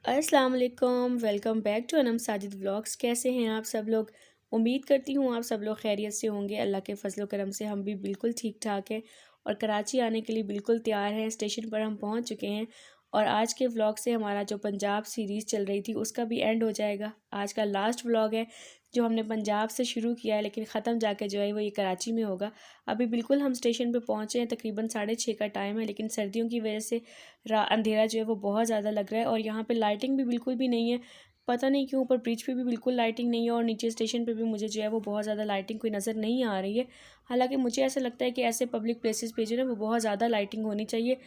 अस्सलाम वालेकुम, welcome back to Anam Sajid vlogs. कैसे हैं आप सब लोग? उम्मीद करती हूँ आप सब लोग खैरियत से होंगे। अल्लाह के फजल करम से हम भी बिल्कुल ठीक ठाक हैं और कराची आने के लिए बिल्कुल तैयार हैं। स्टेशन पर हम पहुँच चुके हैं और आज के व्लॉग से हमारा जो पंजाब सीरीज़ चल रही थी उसका भी एंड हो जाएगा। आज का लास्ट व्लॉग है जो हमने पंजाब से शुरू किया है, लेकिन ख़त्म जाके जो है वो ये कराची में होगा। अभी बिल्कुल हम स्टेशन पे पहुँचे हैं, तकरीबन 6:30 का टाइम है, लेकिन सर्दियों की वजह से अंधेरा जो है वो बहुत ज़्यादा लग रहा है और यहाँ पे लाइटिंग भी बिल्कुल भी नहीं है। पता नहीं क्यों, ऊपर ब्रिज पे भी बिल्कुल लाइटिंग नहीं है और नीचे स्टेशन पे भी मुझे जो है वो बहुत ज़्यादा लाइटिंग कोई नज़र नहीं आ रही है। हालांकि मुझे ऐसा लगता है कि ऐसे पब्लिक प्लेसेस पे जो है वो बहुत ज़्यादा लाइटिंग होनी चाहिए,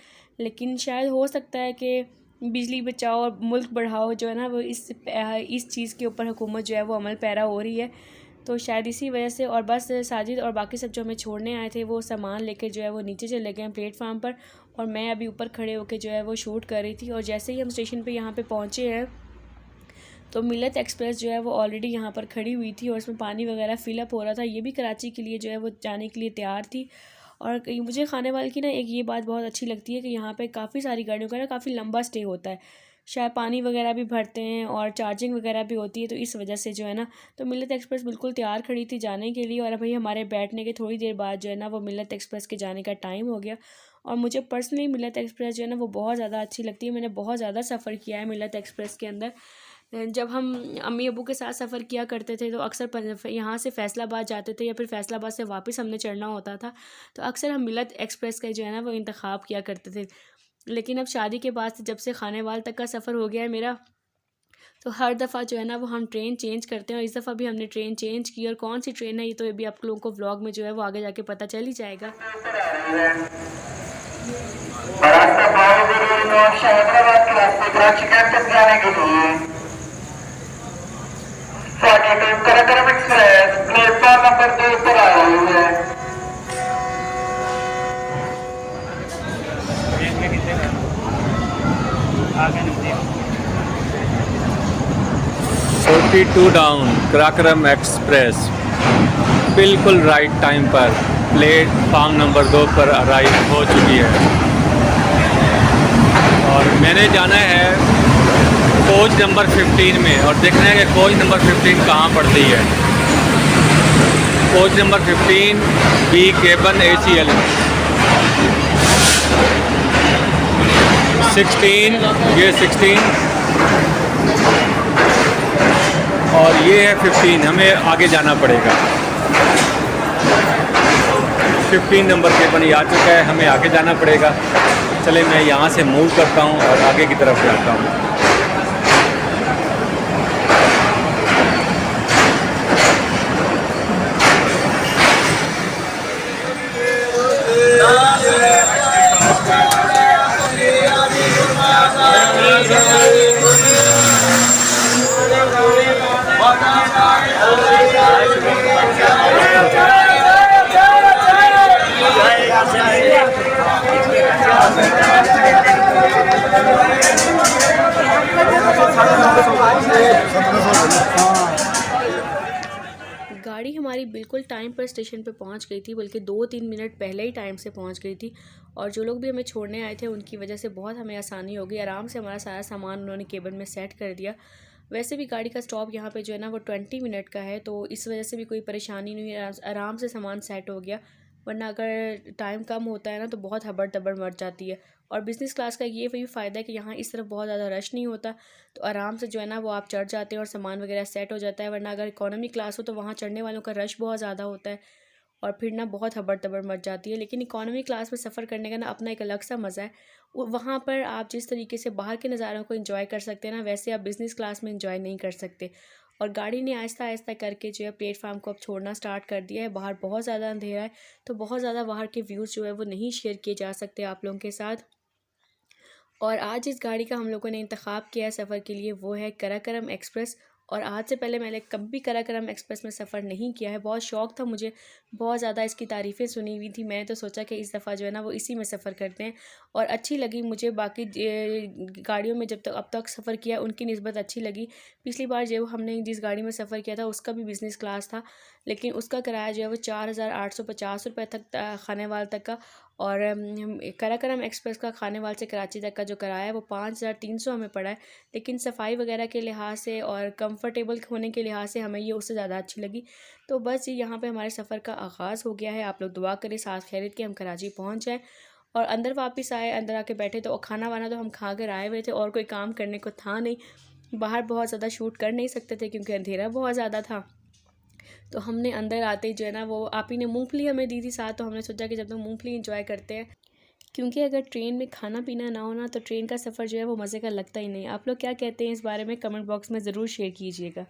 लेकिन शायद हो सकता है कि बिजली बचाओ और मुल्क बढ़ाओ जो है ना वो इस चीज़ के ऊपर हुकूमत जो है वो अमल पैरा हो रही है, तो शायद इसी वजह से। और बस साजिद और बाकी सब जो हमें छोड़ने आए थे वो सामान लेके जो है वो नीचे चले गए प्लेटफार्म पर और मैं अभी ऊपर खड़े होकर जो है वो शूट कर रही थी। और जैसे ही हम स्टेशन पे यहाँ पे पहुँचे हैं तो मिल्लत एक्सप्रेस जो है वो ऑलरेडी यहाँ पर खड़ी हुई थी और इसमें पानी वगैरह फिलअप हो रहा था। ये भी कराची के लिए जो है वो जाने के लिए तैयार थी। और मुझे खाने वाले की ना एक ये बात बहुत अच्छी लगती है कि यहाँ पे काफ़ी सारी गाड़ियों का ना काफ़ी लंबा स्टे होता है। शायद पानी वगैरह भी भरते हैं और चार्जिंग वगैरह भी होती है, तो इस वजह से जो है ना तो मिल्लत एक्सप्रेस बिल्कुल तैयार खड़ी थी जाने के लिए। और अभी हमारे बैठने के थोड़ी देर बाद जो है ना वो मिल्लत एक्सप्रेस के जाने का टाइम हो गया। और मुझे पर्सनली मिल्लत एक्सप्रेस जो है ना वो बहुत ज़्यादा अच्छी लगती है। मैंने बहुत ज़्यादा सफ़र किया है मिल्लत एक्सप्रेस के अंदर। जब हम अम्मी अबू के साथ सफ़र किया करते थे तो अक्सर यहाँ से फैसलाबाद जाते थे या फिर फैसलाबाद से वापस हमने चढ़ना होता था, तो अक्सर हम मिल्लत एक्सप्रेस का जो है ना वो इंतखाब किया करते थे। लेकिन अब शादी के बाद से जब से खानेवाल तक का सफ़र हो गया है मेरा, तो हर दफ़ा जो है ना वो हम ट्रेन चेंज करते हैं और इस दफ़ा भी हमने ट्रेन चेंज की। और कौन सी ट्रेन है ये तो अभी आप लोगों को व्लॉग में जो है वो आगे जाके पता चल ही जाएगा। कार्यक्रम एक्सप्रेस प्लेटफॉर्म नंबर 2 पर आ रही है। 42 डाउन कराक्रम एक्सप्रेस बिल्कुल राइट टाइम पर प्लेटफार्म नंबर 2 पर अराइव हो चुकी है और मैंने जाना है कोच नंबर 15 में और देखना है कि कोच नंबर 15 कहाँ पड़ती है। Coach number 15 B cabin ACL 16, ये 16 और ये है 15। हमें आगे जाना पड़ेगा। 15 नंबर केबन ये आ चुका है, हमें आगे जाना पड़ेगा। चले मैं यहाँ से मूव करता हूँ और आगे की तरफ जाता हूँ। गाड़ी हमारी बिल्कुल टाइम पर स्टेशन पे पहुंच गई थी, बल्कि 2-3 मिनट पहले ही टाइम से पहुंच गई थी। और जो लोग भी हमें छोड़ने आए थे उनकी वजह से बहुत हमें आसानी हो गई। आराम से हमारा सारा सामान उन्होंने केबिन में सेट कर दिया। वैसे भी गाड़ी का स्टॉप यहाँ पे जो है ना वो 20 मिनट का है, तो इस वजह से भी कोई परेशानी नहीं है, आराम से सामान सेट हो गया। वरना अगर टाइम कम होता है ना तो बहुत हबड़ तबड़ मच जाती है। और बिज़नेस क्लास का ये भी फ़ायदा है कि यहाँ इस तरफ बहुत ज़्यादा रश नहीं होता, तो आराम से जो है ना वो आप चढ़ जाते हैं और सामान वगैरह सेट हो जाता है। वरना अगर इकोनॉमी क्लास हो तो वहाँ चढ़ने वालों का रश बहुत ज़्यादा होता है और फिर ना बहुत हबड़ तबड़ मच जाती है। लेकिन इकोनॉमी क्लास में सफ़र करने का ना अपना एक अलग सा मज़ा है। वहाँ पर आप जिस तरीके से बाहर के नज़ारों को एंजॉय कर सकते हैं ना, वैसे आप बिज़नेस क्लास में एंजॉय नहीं कर सकते। और गाड़ी ने आहिस्ता आहिस्ता करके जो है प्लेटफार्म को अब छोड़ना स्टार्ट कर दिया है। बाहर बहुत ज़्यादा अंधेरा है, तो बहुत ज़्यादा बाहर के व्यूज़ जो है वो नहीं शेयर किए जा सकते आप लोगों के साथ। और आज इस गाड़ी का हम लोगों ने इंतखाब किया है सफ़र के लिए, वो है कराक्रम एक्सप्रेस। और आज से पहले मैंने कभी भी कराक्रम एक्सप्रेस में सफ़र नहीं किया है। बहुत शौक़ था मुझे, बहुत ज़्यादा इसकी तारीफ़ें सुनी हुई थी। मैंने तो सोचा कि इस दफ़ा जो है ना वो इसी में सफ़र करते हैं और अच्छी लगी मुझे। बाकी गाड़ियों में जब तक अब तक सफ़र किया उनकी निस्बत अच्छी लगी। पिछली बार जो हमने जिस गाड़ी में सफ़र किया था उसका भी बिज़नेस क्लास था, लेकिन उसका किराया जो है वो 4,850 रुपये तक खाने वाले तक का। और कराकरम एक्सप्रेस का खाने वाले से कराची तक का जो किराया है वो 5,300 हमें पड़ा है। लेकिन सफाई वगैरह के लिहाज से और कंफर्टेबल होने के लिहाज से हमें ये उससे ज़्यादा अच्छी लगी। तो बस यहाँ पे हमारे सफ़र का आगाज़ हो गया है। आप लोग दुआ करें साथ खैरियत के हम कराची पहुँच जाएँ और अंदर वापस आए। अंदर आके बैठे तो खाना वाना तो हम खा कर आए हुए थे और कोई काम करने को था नहीं। बाहर बहुत ज़्यादा शूट कर नहीं सकते थे क्योंकि अंधेरा बहुत ज़्यादा था। तो हमने अंदर आते ही जो है ना वो आप ही ने मूंगफली हमें दी थी साथ। तो हमने सोचा कि जब तक मूंगफली इंजॉय करते हैं, क्योंकि अगर ट्रेन में खाना पीना ना हो ना तो ट्रेन का सफ़र जो है वो मज़े का लगता ही नहीं। आप लोग क्या कहते हैं इस बारे में कमेंट बॉक्स में ज़रूर शेयर कीजिएगा।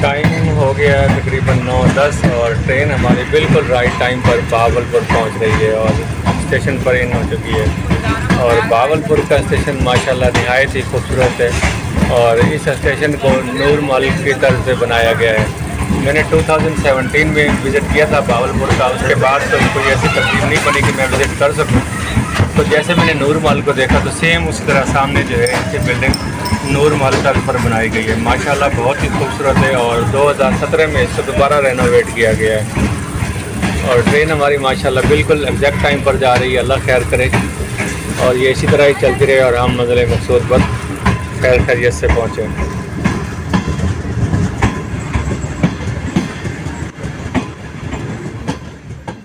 टाइम हो गया तकरीबन 9:10 और ट्रेन हमारी बिल्कुल राइट टाइम पर बहावलपुर पहुंच रही है और स्टेशन पर इन हो चुकी है। और बहावलपुर का स्टेशन माशाल्लाह नहायत ही खूबसूरत है और इस स्टेशन को नूर मलिक की तर्ज पे बनाया गया है। मैंने 2017 में विज़िट किया था बहावलपुर का, उसके बाद तो कोई ऐसी तरकीब नहीं बनी कि मैं विज़िट कर सकूँ। तो जैसे मैंने नूर महल को देखा तो सेम उसी तरह सामने जो है इनकी बिल्डिंग नूर महल तर्ज पर बनाई गई है। माशाल्लाह बहुत ही खूबसूरत है और 2017 में इसको दोबारा रेनोवेट किया गया है। और ट्रेन हमारी माशाल्लाह बिल्कुल एग्जैक्ट टाइम पर जा रही है, अल्लाह खैर करे और ये इसी तरह ही चलती रहे और हम मंज़िल मकसूद पर खैर खैरियत से पहुँचे।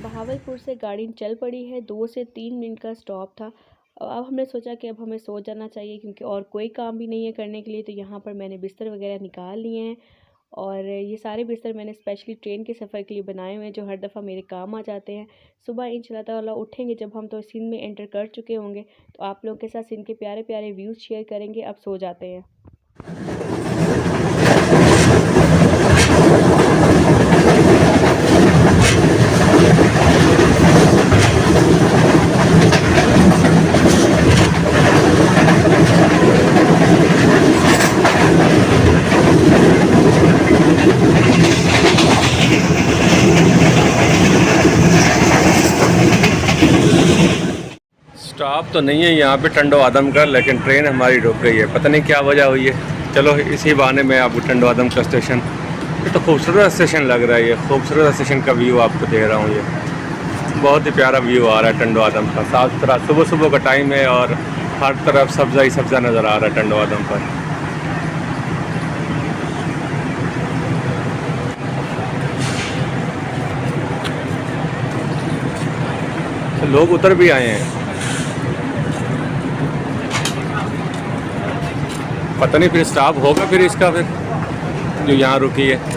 बहावलपुर से गाड़ी चल पड़ी है, 2 से 3 मिनट का स्टॉप था। अब हमने सोचा कि अब हमें सो जाना चाहिए क्योंकि और कोई काम भी नहीं है करने के लिए। तो यहाँ पर मैंने बिस्तर वगैरह निकाल लिए हैं और ये सारे बिस्तर मैंने स्पेशली ट्रेन के सफ़र के लिए बनाए हुए हैं जो हर दफ़ा मेरे काम आ जाते हैं। सुबह इंशाल्लाह ताला उठेंगे जब हम तो सिंध में एंटर कर चुके होंगे तो आप लोगों के साथ सिंध के प्यारे प्यारे व्यूज़ शेयर करेंगे। अब सो जाते हैं। स्टॉप तो नहीं है यहाँ पे टंडो आदम का, लेकिन ट्रेन हमारी रुक गई है, पता नहीं क्या वजह हुई है। चलो इसी बहाने में आपको टंडो आदम का स्टेशन, ये तो खूबसूरत स्टेशन लग रहा है। ये खूबसूरत स्टेशन का व्यू आपको दे रहा हूँ। ये बहुत ही प्यारा व्यू आ रहा है टंडो आदम का। साफ सुथरा सुबह सुबह का टाइम है और हर तरफ सब्ज़ा ही सब्ज़ा नज़र आ रहा है टंडो आदम पर। तो लोग उतर भी आए हैं, पता नहीं फिर स्टॉप होगा फिर इसका, फिर जो यहाँ रुकी है।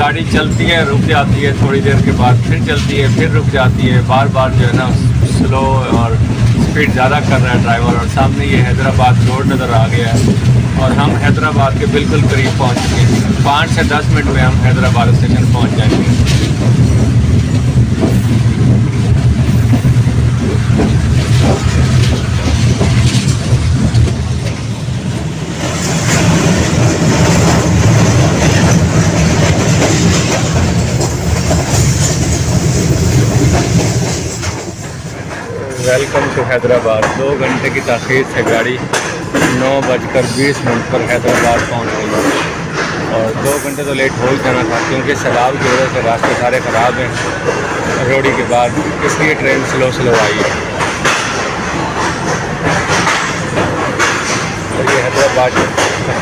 गाड़ी चलती है, रुक जाती है, थोड़ी देर के बाद फिर चलती है, फिर रुक जाती है। बार बार जो है ना स्लो और स्पीड ज़्यादा कर रहा है ड्राइवर। और सामने ये हैदराबाद रोड नज़र आ गया है और हम हैदराबाद के बिल्कुल करीब पहुंच चुके हैं। 5 से 10 मिनट में हम हैदराबाद स्टेशन पहुंच जाएंगे। Welcome to Hyderabad. 2 घंटे की ताख़ीर से गाड़ी 9:20 पर हैदराबाद पहुंच गई है और 2 घंटे तो लेट हो ही जाना था क्योंकि सैलाब की वजह से रास्ते सारे ख़राब हैं रोडी के बाद, इसलिए ट्रेन स्लो आई है। और ये हैदराबाद का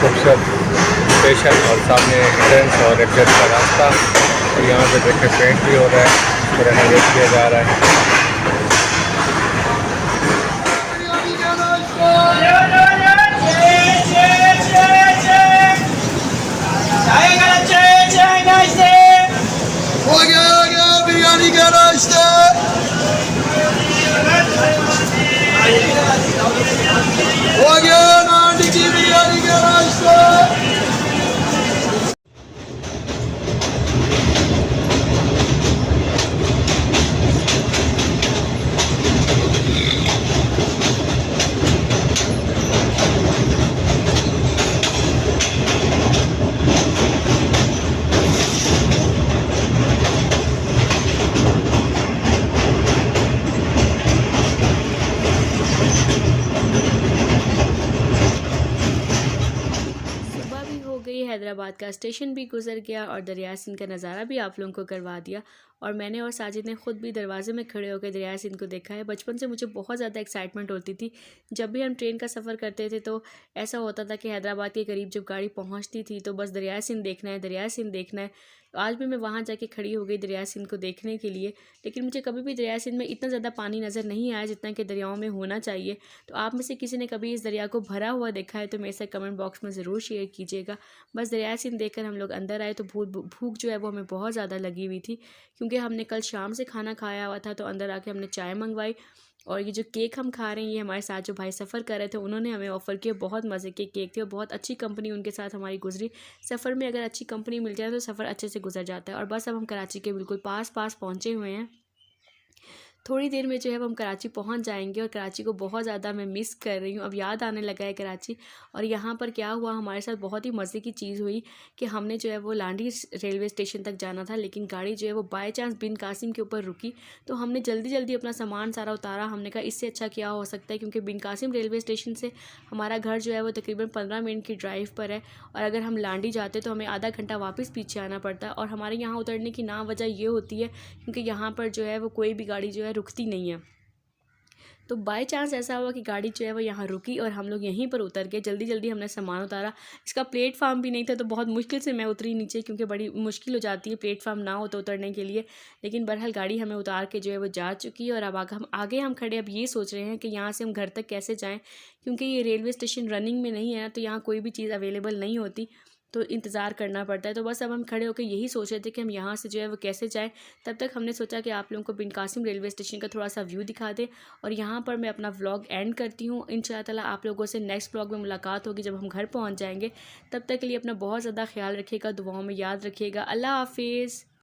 खूबसूरत स्टेशन और सामने एंट्रेंस और एग्जिट का रास्ता। और यहाँ पे देखें पेंट भी हो रहा है, रेनोवेट किया जा रहा है। बिरयानी का नाश्ता हो गया, नान की बिरयानी का नाश्ता। इस्लामाबाद का स्टेशन भी गुजर गया और दरिया सिंध का नज़ारा भी आप लोगों को करवा दिया। और मैंने और साजिद ने ख़ुद भी दरवाजे में खड़े होकर दरिया सिंध को देखा है। बचपन से मुझे बहुत ज़्यादा एक्साइटमेंट होती थी। जब भी हम ट्रेन का सफ़र करते थे तो ऐसा होता था कि हैदराबाद के करीब जब गाड़ी पहुंचती थी तो बस दरिया सिंध देखना है, दरिया सिंध देखना है। आज भी मैं वहाँ जाके खड़ी हो गई दरिया सिंध को देखने के लिए, लेकिन मुझे कभी भी दरिया सिंध में इतना ज़्यादा पानी नज़र नहीं आया जितना कि दरियाओं में होना चाहिए। तो आप में से किसी ने कभी इस दरिया को भरा हुआ देखा है तो मेरे साथ कमेंट बॉक्स में ज़रूर शेयर कीजिएगा। बस दरिया सिंध देखकर हम लोग अंदर आए तो भूख जो है वो हमें बहुत ज़्यादा लगी हुई थी, क्योंकि हमने कल शाम से खाना खाया हुआ था। तो अंदर आके हमने चाय मंगवाई और ये जो केक हम खा रहे हैं ये हमारे साथ जो भाई सफ़र कर रहे थे उन्होंने हमें ऑफ़र किया। बहुत मज़े के केक थे और बहुत अच्छी कंपनी उनके साथ हमारी गुजरी। सफ़र में अगर अच्छी कंपनी मिल जाए तो सफ़र अच्छे से गुजर जाता है। और बस अब हम कराची के बिल्कुल पास पहुँचे हुए हैं। थोड़ी देर में जो है हम कराची पहुंच जाएंगे और कराची को बहुत ज़्यादा मैं मिस कर रही हूँ। अब याद आने लगा है कराची। और यहाँ पर क्या हुआ, हमारे साथ बहुत ही मज़े की चीज़ हुई कि हमने जो है वो लांडी रेलवे स्टेशन तक जाना था, लेकिन गाड़ी जो है वो बाय चांस बिन कासिम के ऊपर रुकी। तो हमने जल्दी जल्दी अपना सामान सारा उतारा। हमने कहा इससे अच्छा क्या हो सकता है, क्योंकि बिन कासिम रेलवे स्टेशन से हमारा घर जो है वो तकरीबन 15 मिनट की ड्राइव पर है और अगर हम लांडी जाते तो हमें आधा घंटा वापस पीछे आना पड़ता। और हमारे यहाँ उतरने की ना वजह ये होती है क्योंकि यहाँ पर जो है वो कोई भी गाड़ी जो है रुकती नहीं है। तो बाय चांस ऐसा हुआ कि गाड़ी जो है वो यहाँ रुकी और हम लोग यहीं पर उतर गए। जल्दी जल्दी हमने सामान उतारा। इसका प्लेटफार्म भी नहीं था तो बहुत मुश्किल से मैं उतरी नीचे, क्योंकि बड़ी मुश्किल हो जाती है प्लेटफार्म ना हो तो उतरने के लिए। लेकिन बहरहाल गाड़ी हमें उतार के जो है वो जा चुकी है। और अब आगे हम खड़े अब ये सोच रहे हैं कि यहाँ से हम घर तक कैसे जाएँ, क्योंकि ये रेलवे स्टेशन रनिंग में नहीं है तो यहाँ कोई भी चीज़ अवेलेबल नहीं होती, तो इंतज़ार करना पड़ता है। तो बस अब हम खड़े होकर यही सोच रहे थे कि हम यहाँ से जो है वो कैसे जाएं। तब तक हमने सोचा कि आप लोगों को बिन कासिम रेलवे स्टेशन का थोड़ा सा व्यू दिखा दें और यहाँ पर मैं अपना व्लॉग एंड करती हूँ। इंशाल्लाह ताला आप लोगों से नेक्स्ट व्लॉग में मुलाकात होगी जब हम घर पहुँच जाएंगे। तब तक के लिए अपना बहुत ज़्यादा ख्याल रखिएगा, दुआओं में याद रखिएगा। अल्लाह हाफिज़।